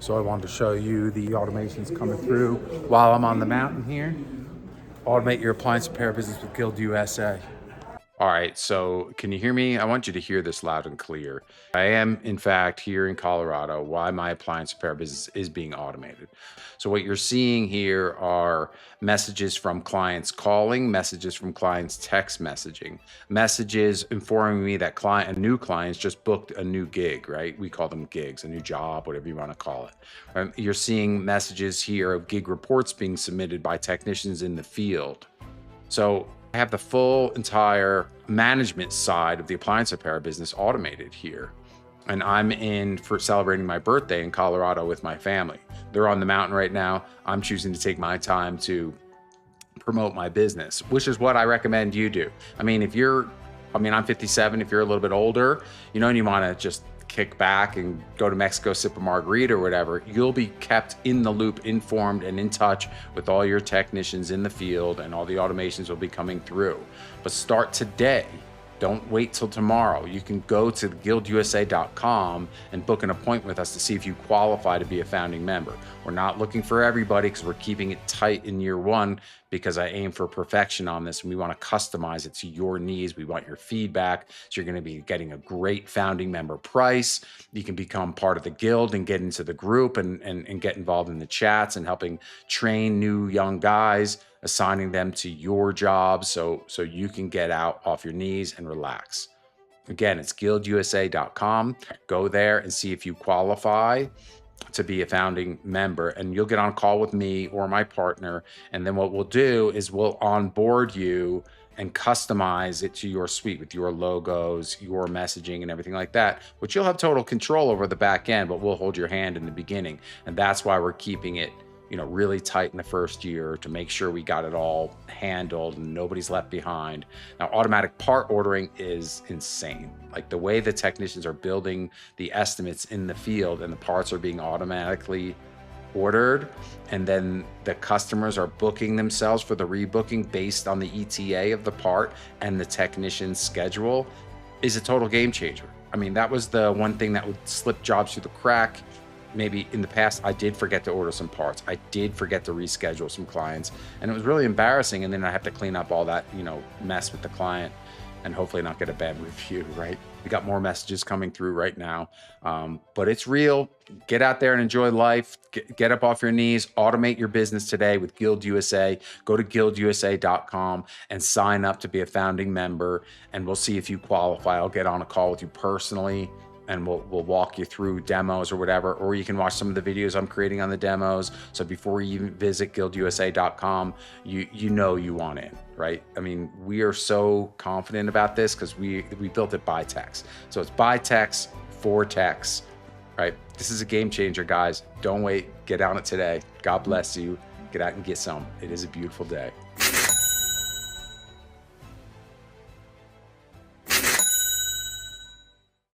So I wanted to show you the automations coming through while I'm on the mountain here. Automate your appliance repair business with GuildUSA. All right, so can you hear me? I want you to hear this loud and clear. I am, in fact, here in Colorado while my appliance repair business is being automated. So what you're seeing here are messages from clients calling, messages from clients text messaging, messages informing me that new clients just booked a new gig, right? We call them gigs, a new job, whatever you want to call it. You're seeing messages here of gig reports being submitted by technicians in the field. So I have the full entire management side of the appliance repair business automated here. And I'm in for celebrating my birthday in Colorado with my family. They're on the mountain right now. I'm choosing to take my time to promote my business, which is what I recommend you do. I mean, I'm 57, if you're a little bit older, and you want to just kick back and go to Mexico, sip a margarita or whatever, you'll be kept in the loop, informed and in touch with all your technicians in the field, and all the automations will be coming through. But start today. Don't wait till tomorrow. You can go to GuildUSA.com and book an appointment with us to see if you qualify to be a founding member. We're not looking for everybody because we're keeping it tight in year one, because I aim for perfection on this and we want to customize it to your needs. We want your feedback. So you're going to be getting a great founding member price. You can become part of the guild and get into the group and get involved in the chats and helping train new young guys, assigning them to your job so you can get out off your knees and relax. Again, it's GuildUSA.com. Go there and see if you qualify to be a founding member, and you'll get on a call with me or my partner. And then what we'll do is we'll onboard you and customize it to your suite with your logos, your messaging and everything like that, which you'll have total control over the back end, but we'll hold your hand in the beginning. And that's why we're keeping it really tight in the first year, to make sure we got it all handled and nobody's left behind. Now, automatic part ordering is insane. Like the way the technicians are building the estimates in the field and the parts are being automatically ordered, and then the customers are booking themselves for the rebooking based on the ETA of the part and the technician's schedule, is a total game changer. I mean, that was the one thing that would slip jobs through the crack. Maybe in the past, I did forget to order some parts. I did forget to reschedule some clients, and it was really embarrassing. And then I have to clean up all that, mess with the client and hopefully not get a bad review, right? We got more messages coming through right now, but it's real. Get out there and enjoy life. Get up off your knees, automate your business today with GuildUSA. Go to GuildUSA.com and sign up to be a founding member, and we'll see if you qualify. I'll get on a call with you personally, and we'll walk you through demos or whatever, or you can watch some of the videos I'm creating on the demos. So before you even visit GuildUSA.com, you know you want in, right? I mean, we are so confident about this because we built it by techs. So it's by techs for techs, right? This is a game changer, guys. Don't wait. Get on it today. God bless you. Get out and get some. It is a beautiful day.